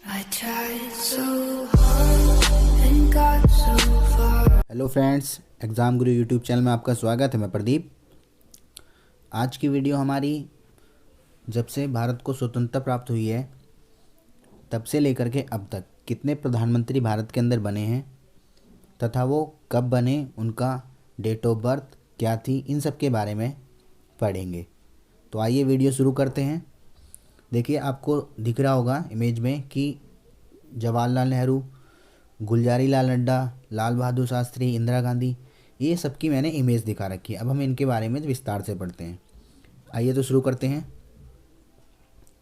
I tried so hard and got so far. Hello friends, exam Guru YouTube channel में आपका स्वागत है। मैं प्रदीप। आज की वीडियो हमारी जब से भारत को स्वतंत्रता प्राप्त हुई है तब से लेकर के अब तक कितने प्रधानमंत्री भारत के अंदर बने हैं तथा वो कब बने, उनका डेट ऑफ बर्थ क्या थी, इन सब के बारे में पढ़ेंगे। तो आइए वीडियो शुरू करते हैं। देखिए, आपको दिख रहा होगा इमेज में कि जवाहरलाल नेहरू, गुलजारी लाल नड्डा, लाल बहादुर शास्त्री, इंदिरा गांधी, ये सबकी मैंने इमेज दिखा रखी है। अब हम इनके बारे में विस्तार से पढ़ते हैं। आइए तो शुरू करते हैं।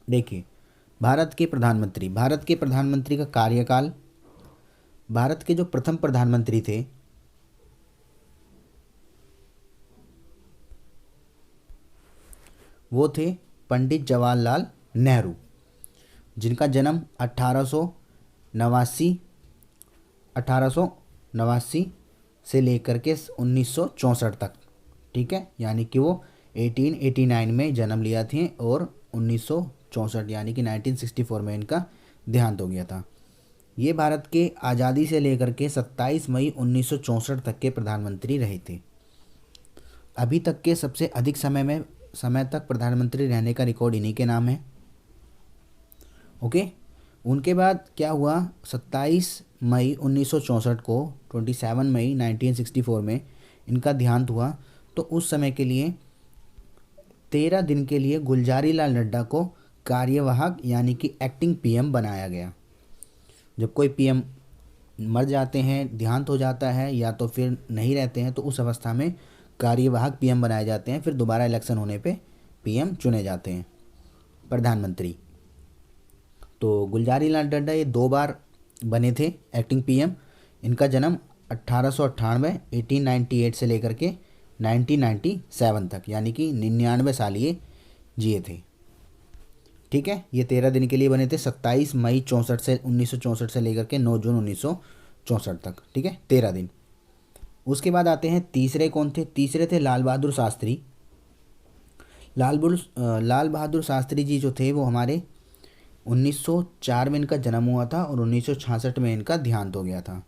देखिए, भारत के प्रधानमंत्री का कार्यकाल, भारत के जो प्रथम प्रधानमंत्री थे वो थे पंडित जवाहरलाल नेहरू, जिनका जन्म 1889 से लेकर के 1964 तक, ठीक है, यानी कि वो 1889 में जन्म लिया थी और 1964 यानी कि 1964 में इनका देहांत हो गया था। ये भारत के आज़ादी से लेकर के 27 मई 1964 तक के प्रधानमंत्री रहे थे। अभी तक के सबसे अधिक समय तक प्रधानमंत्री रहने का रिकॉर्ड इन्हीं के नाम है। ओके, उनके बाद क्या हुआ, 27 मई 1964 को 27 मई 1964 में इनका देहांत हुआ। तो उस समय के लिए 13 दिन के लिए गुलजारी लाल नड्डा को कार्यवाहक यानी कि एक्टिंग पीएम बनाया गया। जब कोई पीएम मर जाते हैं, देहांत हो जाता है या तो फिर नहीं रहते हैं, तो उस अवस्था में कार्यवाहक पीएम बनाए जाते हैं। फिर दोबारा इलेक्शन होने पे पीएम चुने जाते हैं, प्रधानमंत्री। तो गुलजारी लाल नड्डा ये 2 बार बने थे एक्टिंग पीएम। इनका जन्म 1898 से लेकर के 1997 तक, यानी कि 99 साल ये जिए थे, ठीक है। ये 13 दिन के लिए बने थे, 27 मई 1964 से लेकर के 9 जून 1964 तक, ठीक है, 13 दिन। उसके बाद आते हैं तीसरे कौन थे। तीसरे थे लाल बहादुर शास्त्री। लाल बहादुर शास्त्री जी जो थे वो हमारे 1904 में इनका जन्म हुआ था और 1966 में इनका देहांत हो गया था।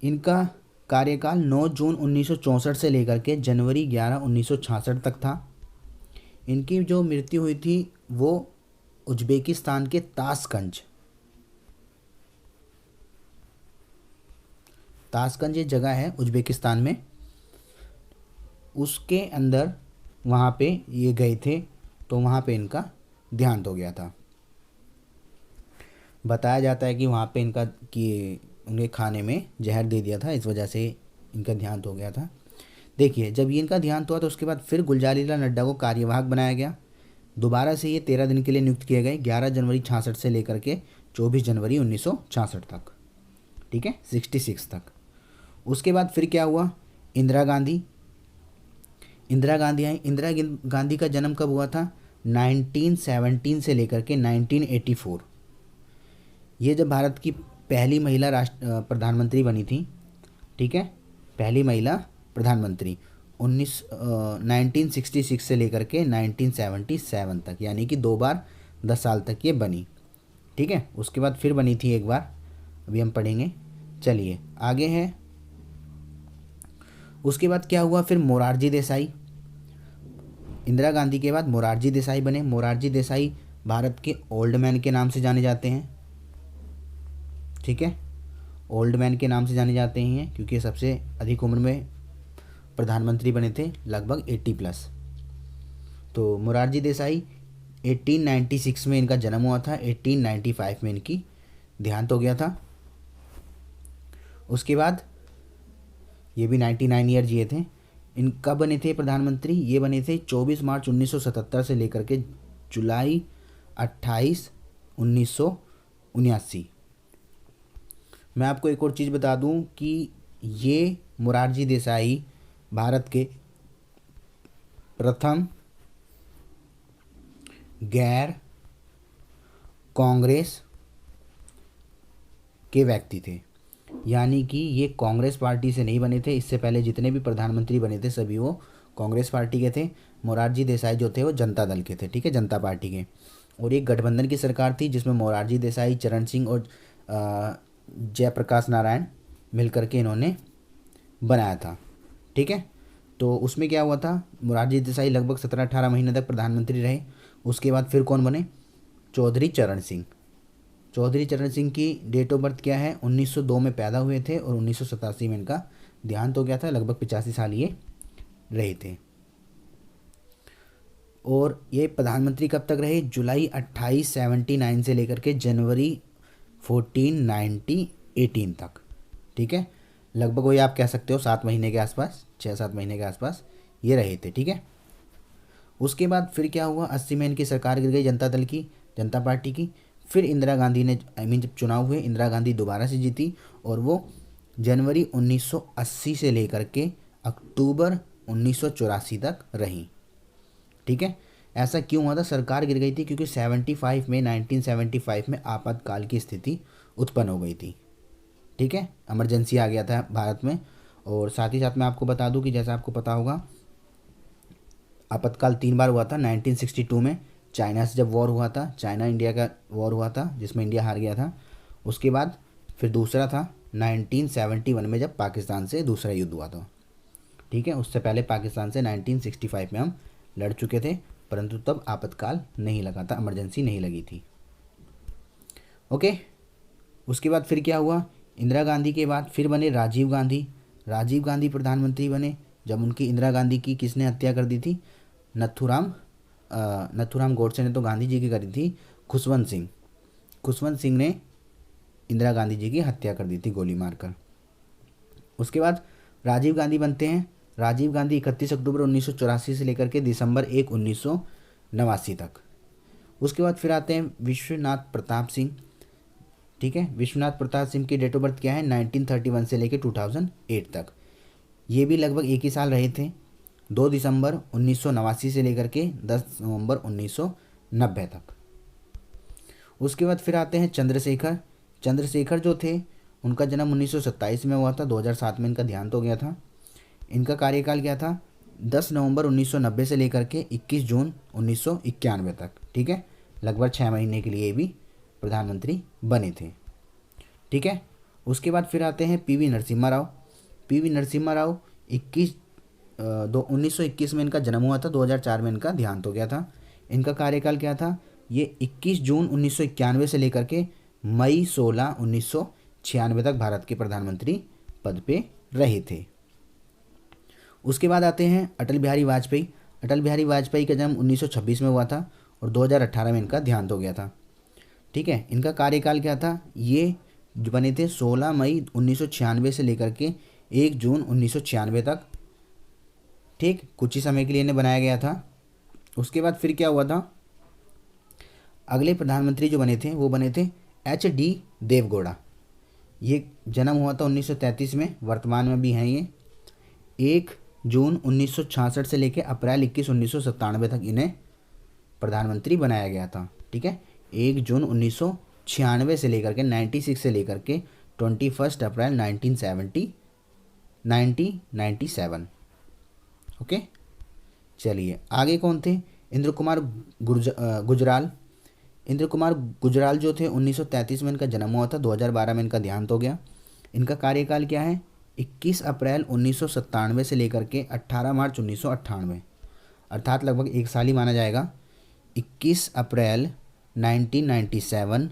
इनका कार्यकाल 9 जून 1964 से लेकर के जनवरी 11 1966 तक था। इनकी जो मृत्यु हुई थी वो उज्बेकिस्तान के ताशकंज ये जगह है उज्बेकिस्तान में, उसके अंदर वहाँ पे ये गए थे, तो वहाँ पे इनका देहांत हो गया था। बताया जाता है कि वहाँ पे उनके खाने में जहर दे दिया था, इस वजह से इनका देहांत हो गया था। देखिए, जब ये इनका देहांत हुआ तो उसके बाद फिर गुलजारी लाल नड्डा को कार्यवाहक बनाया गया। दोबारा से ये 13 दिन के लिए नियुक्त किए गए, 11 जनवरी 66 से लेकर के 24 जनवरी 1966 तक, ठीक है, 66 तक। उसके बाद फिर क्या हुआ, इंदिरा गांधी आई। इंदिरा गांधी का जन्म कब हुआ था, 1917 से लेकर के 1984। ये जब भारत की पहली महिला प्रधानमंत्री बनी थी, ठीक है, पहली महिला प्रधानमंत्री 1966 से लेकर के 1977 तक, यानी कि 2 बार 10 साल तक ये बनी, ठीक है। उसके बाद फिर बनी थी एक बार, अभी हम पढ़ेंगे। चलिए आगे है। उसके बाद क्या हुआ, फिर मोरारजी देसाई। इंदिरा गांधी के बाद मोरारजी देसाई बने। मोरारजी देसाई भारत के ओल्ड मैन के नाम से जाने जाते हैं, ठीक है, ओल्ड मैन के नाम से जाने जाते हैं क्योंकि ये सबसे अधिक उम्र में प्रधानमंत्री बने थे, लगभग 80+। तो मोरारजी देसाई 1896 में इनका जन्म हुआ था, 1895 में इनकी देहांत हो गया था। उसके बाद ये भी 99 ईयर जिए थे। इन कब बने थे प्रधानमंत्री, ये बने थे 24 मार्च 1977 से लेकर के जुलाई 28 1979। मैं आपको एक और चीज़ बता दूं कि ये मोरारजी देसाई भारत के प्रथम गैर कांग्रेस के व्यक्ति थे, यानी कि ये कांग्रेस पार्टी से नहीं बने थे। इससे पहले जितने भी प्रधानमंत्री बने थे सभी वो कांग्रेस पार्टी के थे। मोरारजी देसाई जो थे वो जनता दल के थे, ठीक है, जनता पार्टी के। और ये गठबंधन की सरकार थी जिसमें मोरारजी देसाई, चरण सिंह और जयप्रकाश नारायण मिलकर के इन्होंने बनाया था। ठीक है, तो उसमें क्या हुआ था, मोरारजी देसाई लगभग 17-18 महीने तक प्रधानमंत्री रहे। उसके बाद फिर कौन बने, चौधरी चरण सिंह। चौधरी चरण सिंह की डेट ऑफ बर्थ क्या है, 1902 में पैदा हुए थे और 1987 में इनका देहांत हो गया था। लगभग 85 साल ये रहे थे। और ये प्रधानमंत्री कब तक रहे, जुलाई 2879 से लेकर के जनवरी 1418 तक। ठीक है, लगभग वही आप कह सकते हो 7 महीने के आसपास, 6-7 महीने के आसपास ये रहे थे। ठीक है, उसके बाद फिर क्या हुआ, 80 में इनकी सरकार गिर गई जनता पार्टी की। फिर इंदिरा गांधी ने जब चुनाव हुए, इंदिरा गांधी दोबारा से जीती और वो जनवरी 1980 से लेकर के अक्टूबर 1984 तक रही। ठीक है, ऐसा क्यों हुआ था, सरकार गिर गई थी क्योंकि 1975 में आपातकाल की स्थिति उत्पन्न हो गई थी। ठीक है, इमरजेंसी आ गया था भारत में। और साथ ही साथ मैं आपको बता दूं कि जैसा आपको पता होगा, आपातकाल 3 बार हुआ था। 1962 में चाइना से जब वॉर हुआ था, चाइना इंडिया का वॉर हुआ था जिसमें इंडिया हार गया था। उसके बाद फिर दूसरा था 1971 में जब पाकिस्तान से दूसरा युद्ध हुआ था। ठीक है, उससे पहले पाकिस्तान से 1965 में हम लड़ चुके थे, परंतु तब आपातकाल नहीं लगा था, इमरजेंसी नहीं लगी थी। ओके, उसके बाद फिर क्या हुआ, इंदिरा गांधी के बाद फिर बने राजीव गांधी। राजीव गांधी प्रधानमंत्री बने जब उनकी इंदिरा गांधी की किसने हत्या कर दी थी, नथुराम गोडसे ने तो गांधी जी की करी थी। खुशवंत सिंह ने इंदिरा गांधी जी की हत्या कर दी थी गोली मारकर। उसके बाद राजीव गांधी बनते हैं। राजीव गांधी 31 अक्टूबर 1984 से लेकर के दिसंबर 1, 1989 तक। उसके बाद फिर आते हैं विश्वनाथ प्रताप सिंह। ठीक है, विश्वनाथ प्रताप सिंह की डेट ऑफ बर्थ क्या है, 1931 से लेकर 2008 तक। ये भी लगभग एक ही साल रहे थे, 2 दिसंबर 1989 से लेकर के 10 नवंबर 1990 तक। उसके बाद फिर आते हैं चंद्रशेखर जो थे, उनका जन्म 1927 में हुआ था, 2007 में इनका देहांत हो गया था। इनका कार्यकाल क्या था, 10 नवंबर 1990 से लेकर के 21 जून 1991 तक। ठीक है, लगभग 6 महीने के लिए भी प्रधानमंत्री बने थे। ठीक है, उसके बाद फिर आते हैं पीवी नरसिम्हा राव। 1921 में इनका जन्म हुआ था, 2004 में इनका देहांत हो गया था। इनका कार्यकाल क्या था, ये 21 जून 1991 से लेकर के मई 16, 1996 तक भारत के प्रधानमंत्री पद पे रहे थे। उसके बाद आते हैं अटल बिहारी वाजपेयी का जन्म 1926 में हुआ था और 2018 में इनका देहांत हो गया था। ठीक है, इनका कार्यकाल क्या था, ये जो बने थे 16 मई 1996 से लेकर के 1 जून 1996 तक। ठीक, कुछ ही समय के लिए इन्हें बनाया गया था। उसके बाद फिर क्या हुआ था, अगले प्रधानमंत्री जो बने थे वो बने थे HD देवगौड़ा। ये जन्म हुआ था 1933 में, वर्तमान में भी हैं ये। 1 जून 1966 से लेकर अप्रैल 21, 1997 तक इन्हें प्रधानमंत्री बनाया गया था। ठीक है, 1 जून 1996 से लेकर के 96 से लेकर के 21 अप्रैल 1997। ओके, चलिए आगे कौन थे, इंद्र कुमार गुजराल जो थे 1933 में इनका जन्म हुआ था, 2012 में इनका देहांत हो गया। इनका कार्यकाल क्या है, 21 अप्रैल 1997 से लेकर के 18 मार्च 1998, अर्थात लगभग एक साल ही माना जाएगा। 21 अप्रैल 1997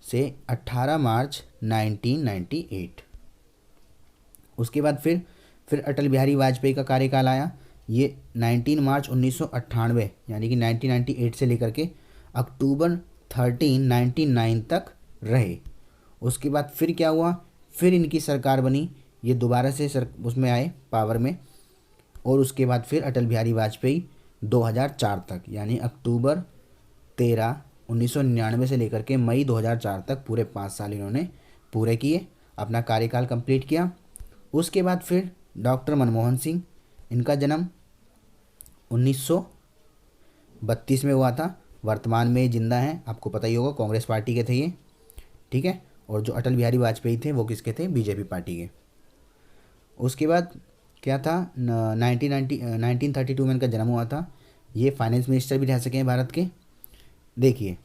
से 18 मार्च 1998। उसके बाद फिर अटल बिहारी वाजपेयी का कार्यकाल आया। ये 19 मार्च 1998 यानी कि 1998 से लेकर के अक्टूबर 13, 1999 तक रहे। उसके बाद फिर क्या हुआ, फिर इनकी सरकार बनी, ये दोबारा से उसमें आए पावर में। और उसके बाद फिर अटल बिहारी वाजपेयी 2004 तक, यानी अक्टूबर 13, 1999 से लेकर के मई 2004 तक पूरे 5 साल इन्होंने पूरे किए, अपना कार्यकाल कंप्लीट किया। उसके बाद फिर डॉक्टर मनमोहन सिंह, इनका जन्म 1932 में हुआ था, वर्तमान में जिंदा हैं, आपको पता ही होगा कांग्रेस पार्टी के थे ये। ठीक है, और जो अटल बिहारी वाजपेयी थे वो किसके थे, बीजेपी पार्टी के। उसके बाद क्या था, 1932 में इनका जन्म हुआ था। ये फाइनेंस मिनिस्टर भी रह सके हैं भारत के। देखिए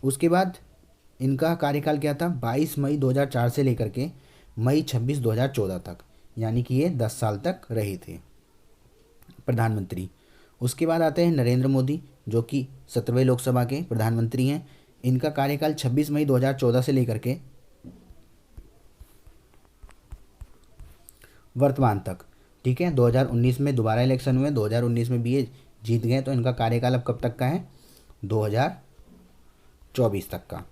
उसके बाद इनका कार्यकाल क्या था, 22 मई 2004 से लेकर के मई 26 2014 तक, यानी कि ये 10 साल तक रहे थे प्रधानमंत्री। उसके बाद आते हैं नरेंद्र मोदी, जो कि 17वें लोकसभा के प्रधानमंत्री हैं। इनका कार्यकाल 26 मई 2014 से लेकर के वर्तमान तक, ठीक है। 2019 में दोबारा इलेक्शन हुए, 2019 में भी ये जीत गए, तो इनका कार्यकाल अब कब तक का है, 2024 तक का,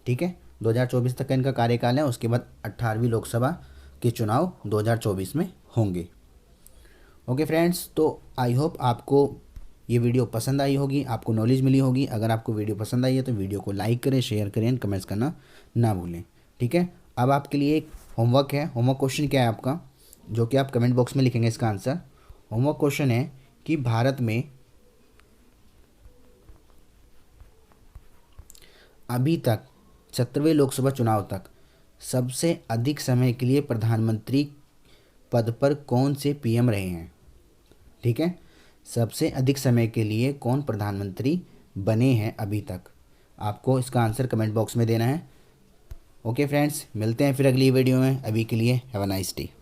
ठीक है। 2024 तक का इनका कार्यकाल है। उसके बाद 18वीं लोकसभा के चुनाव 2024 में होंगे। ओके फ्रेंड्स, तो आई होप आपको ये वीडियो पसंद आई होगी, आपको नॉलेज मिली होगी। अगर आपको वीडियो पसंद आई है तो वीडियो को लाइक करें, शेयर करें एंड कमेंट्स करना ना भूलें, ठीक है। अब आपके लिए एक होमवर्क है। होमवर्क क्वेश्चन क्या है आपका, जो कि आप कमेंट बॉक्स में लिखेंगे इसका आंसर। होमवर्क क्वेश्चन है कि भारत में अभी तक 17वें लोकसभा चुनाव तक सबसे अधिक समय के लिए प्रधानमंत्री पद पर कौन से पीएम रहे हैं, ठीक है। सबसे अधिक समय के लिए कौन प्रधानमंत्री बने हैं अभी तक, आपको इसका आंसर कमेंट बॉक्स में देना है। ओके फ्रेंड्स, मिलते हैं फिर अगली वीडियो में। अभी के लिए हैव अ नाइस डे।